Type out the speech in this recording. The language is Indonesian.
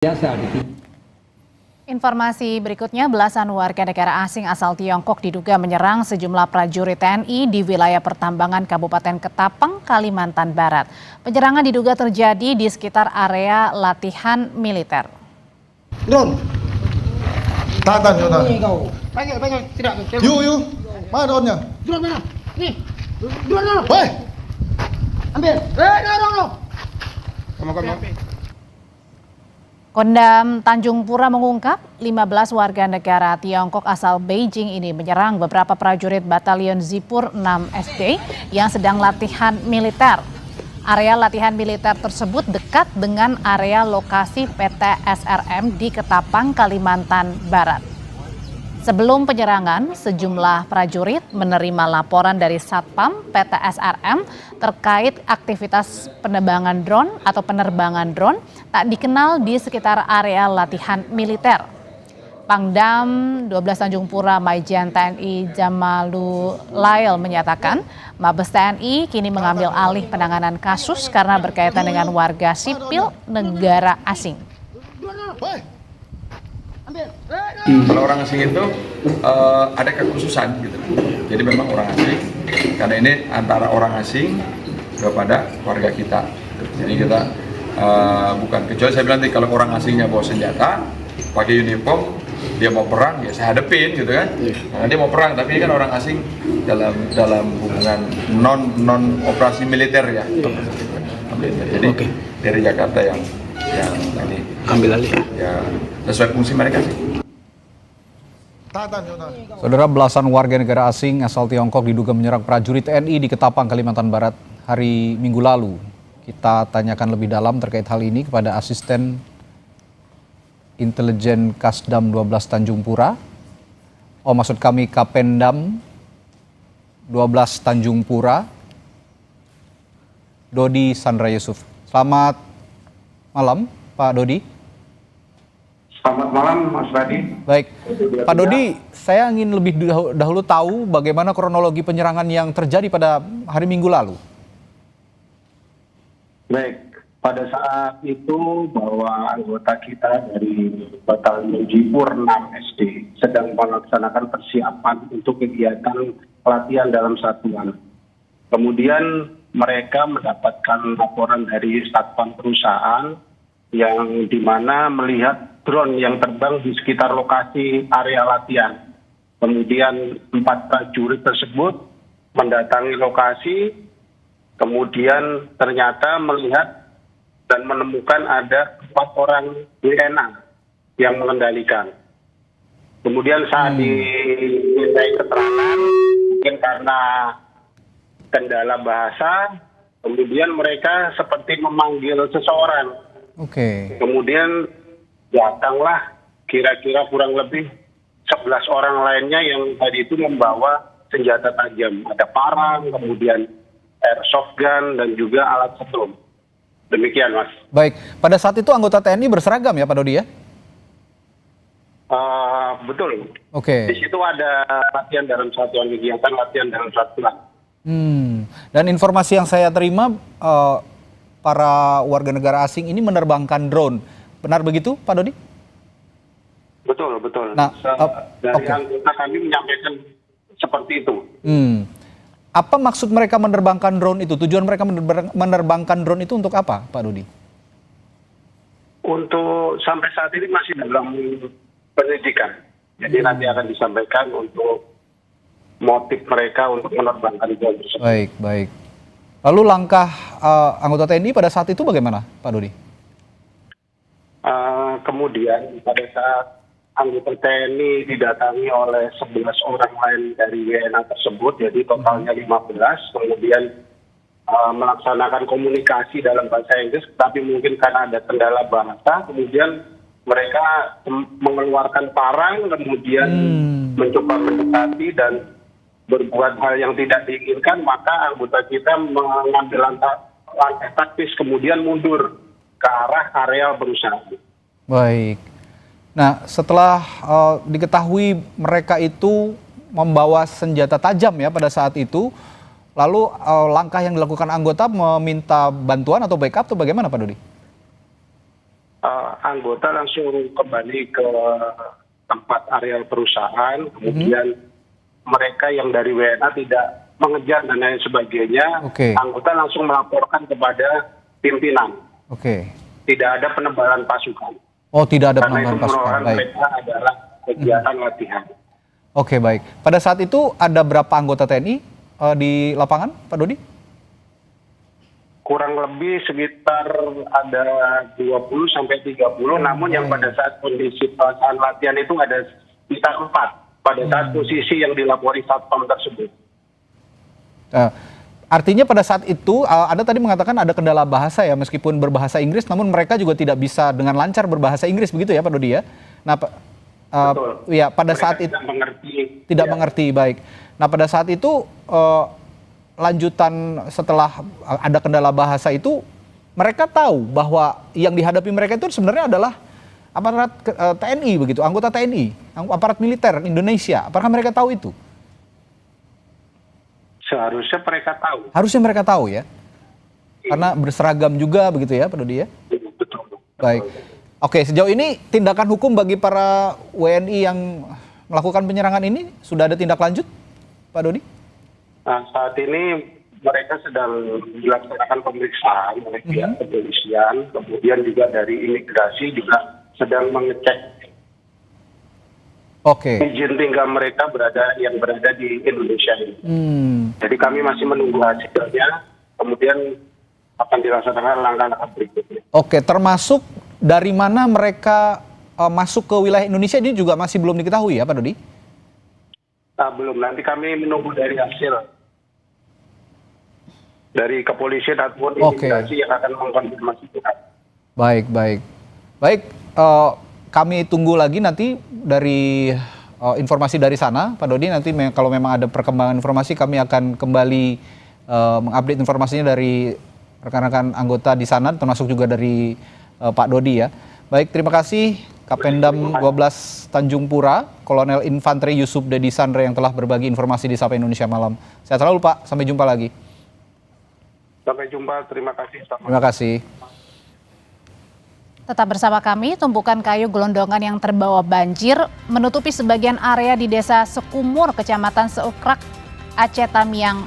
biasa di sini. Informasi berikutnya, belasan warga negara asing asal Tiongkok diduga menyerang sejumlah prajurit TNI di wilayah pertambangan Kabupaten Ketapang, Kalimantan Barat. Penyerangan diduga terjadi di sekitar area latihan militer. Drone. Tahan, tahan. Ini kau. Pegang, tidak. Yuk. Mana drone-nya? Drone mana? Nih. Drone mana? Woi. Ambil. No. Kamu. Kodam Tanjung Pura mengungkap 15 warga negara Tiongkok asal Beijing ini menyerang beberapa prajurit Batalion Zipur 6 SD yang sedang latihan militer. Area latihan militer tersebut dekat dengan area lokasi PT SRM di Ketapang, Kalimantan Barat. Sebelum penyerangan, sejumlah prajurit menerima laporan dari Satpam PT SRM terkait aktivitas penerbangan drone tak dikenal di sekitar area latihan militer. Pangdam 12 Tanjung Pura Majen TNI Jamalulail menyatakan Mabes TNI kini mengambil alih penanganan kasus karena berkaitan dengan warga sipil negara asing. Kalau orang asing itu ada kekhususan gitu. Jadi memang orang asing, karena ini antara orang asing kepada warga kita. Jadi kita bukan, kecuali saya bilang kalau orang asingnya bawa senjata, pakai uniform, dia mau perang ya saya hadepin gitu kan. Karena dia mau perang, tapi ini kan orang asing dalam hubungan non operasi militer ya. Jadi dari Jakarta yang ini Ambil alih. ya sesuai fungsi mereka sih. Saudara, belasan warga negara asing asal Tiongkok diduga menyerang prajurit TNI di Ketapang, Kalimantan Barat hari Minggu lalu. Kita tanyakan lebih dalam terkait hal ini kepada Asisten Intelijen Kasdam 12 Tanjung Pura. Maksud kami Kapendam 12 Tanjung Pura, Dodi Sandra Yusuf. Selamat malam, Pak Dodi. Selamat malam, Mas Radi. Baik, Pak Dodi, saya ingin lebih dahulu tahu bagaimana kronologi penyerangan yang terjadi pada hari Minggu lalu. Baik, pada saat itu bahwa anggota kita dari Batalion Zipur 6 SD sedang melaksanakan persiapan untuk kegiatan pelatihan dalam satuan. Kemudian mereka mendapatkan laporan dari satpam perusahaan yang dimana melihat drone yang terbang di sekitar lokasi area latihan. Kemudian 4 prajurit tersebut mendatangi lokasi, kemudian ternyata melihat dan menemukan ada 4 orang WNA yang mengendalikan. Kemudian saat dimintai keterangan, mungkin karena kendala bahasa, kemudian mereka seperti memanggil seseorang. Kemudian datanglah kira-kira kurang lebih 11 orang lainnya yang tadi itu membawa senjata tajam. Ada parang, kemudian airsoft gun, dan juga alat setrum. Demikian, Mas. Baik, pada saat itu anggota TNI berseragam ya Pak Dodi ya? Betul. Oke. Di situ ada latihan dalam satuan kegiatan, latihan dalam satuan. Dan informasi yang saya terima, para warga negara asing ini menerbangkan drone. Benar begitu, Pak Dodi? Betul. Nah, dari anggota kami menyampaikan seperti itu. Apa maksud mereka menerbangkan drone itu? Tujuan mereka menerbangkan drone itu untuk apa, Pak Dodi? Untuk sampai saat ini masih dalam penyidikan. Jadi nanti akan disampaikan untuk motif mereka untuk menerbangkan drone tersebut. Baik. Lalu langkah anggota TNI pada saat itu bagaimana, Pak Dodi? Kemudian pada saat anggota TNI didatangi oleh 11 orang lain dari WNA tersebut, jadi totalnya 15, kemudian melaksanakan komunikasi dalam bahasa Inggris, tapi mungkin karena ada kendala bahasa, kemudian mereka mengeluarkan parang, kemudian mencoba mendekati dan berbuat hal yang tidak diinginkan, maka anggota kita mengambil langkah taktis, kemudian mundur ke arah area berusaha. Baik. Nah, setelah diketahui mereka itu membawa senjata tajam ya pada saat itu, lalu langkah yang dilakukan anggota meminta bantuan atau backup atau bagaimana Pak Dodi? anggota langsung kembali ke tempat area perusahaan, kemudian mereka yang dari WNA tidak mengejar dan lain sebagainya, Oke. anggota langsung melaporkan kepada pimpinan. Oke. Tidak ada penebalan pasukan. Oh, tidak ada Karena itu penambahan pasukan. merupakan Baik. mereka adalah kegiatan latihan. Oke, baik. Pada saat itu ada berapa anggota TNI di lapangan, Pak Dodi? Kurang lebih sekitar ada 20 sampai 30, namun yang pada saat kondisi pelaksanaan latihan itu ada sekitar 4 pada saat posisi yang dilapori satpam tersebut. Artinya pada saat itu Anda tadi mengatakan ada kendala bahasa ya, meskipun berbahasa Inggris, namun mereka juga tidak bisa dengan lancar berbahasa Inggris, begitu ya Pak Dodi ya? Nah, Betul. ya pada Mereka saat itu tidak mengerti. tidak Ya. mengerti, baik. Nah pada saat itu lanjutan setelah ada kendala bahasa itu, mereka tahu bahwa yang dihadapi mereka itu sebenarnya adalah aparat TNI begitu, anggota TNI, aparat militer Indonesia. Apakah mereka tahu itu? Seharusnya mereka tahu. Harusnya mereka tahu ya, karena berseragam juga begitu ya Pak Dodi ya. Betul. Baik. Oke, sejauh ini tindakan hukum bagi para WNI yang melakukan penyerangan ini sudah ada tindak lanjut, Pak Dodi? Nah, saat ini mereka sedang dilaksanakan pemeriksaan oleh pihak kepolisian, kemudian juga dari imigrasi juga sedang mengecek Oke. izin tinggal mereka yang berada di Indonesia ini. Jadi kami masih menunggu hasilnya, kemudian akan dilaksanakan langkah-langkah berikutnya. Oke, termasuk dari mana mereka masuk ke wilayah Indonesia ini juga masih belum diketahui ya Pak Dodi? Belum, nanti kami menunggu dari hasil dari kepolisian ataupun imigrasi yang akan mengkonfirmasi itu. Baik, baik. Baik, kami tunggu lagi nanti dari informasi dari sana, Pak Dodi. Nanti kalau memang ada perkembangan informasi, kami akan kembali mengupdate informasinya dari rekan-rekan anggota di sana, termasuk juga dari Pak Dodi ya. Baik, terima kasih Kapendam 12 Tanjung Pura, Kolonel Infanteri Yusuf Dedi Sandre yang telah berbagi informasi di Sapa Indonesia Malam. Sehat selalu Pak, sampai jumpa lagi. Sampai jumpa, terima kasih. Terima kasih. Tetap bersama kami, tumpukan kayu gelondongan yang terbawa banjir menutupi sebagian area di Desa Sekumur, Kecamatan Seukrak, Aceh Tamiang.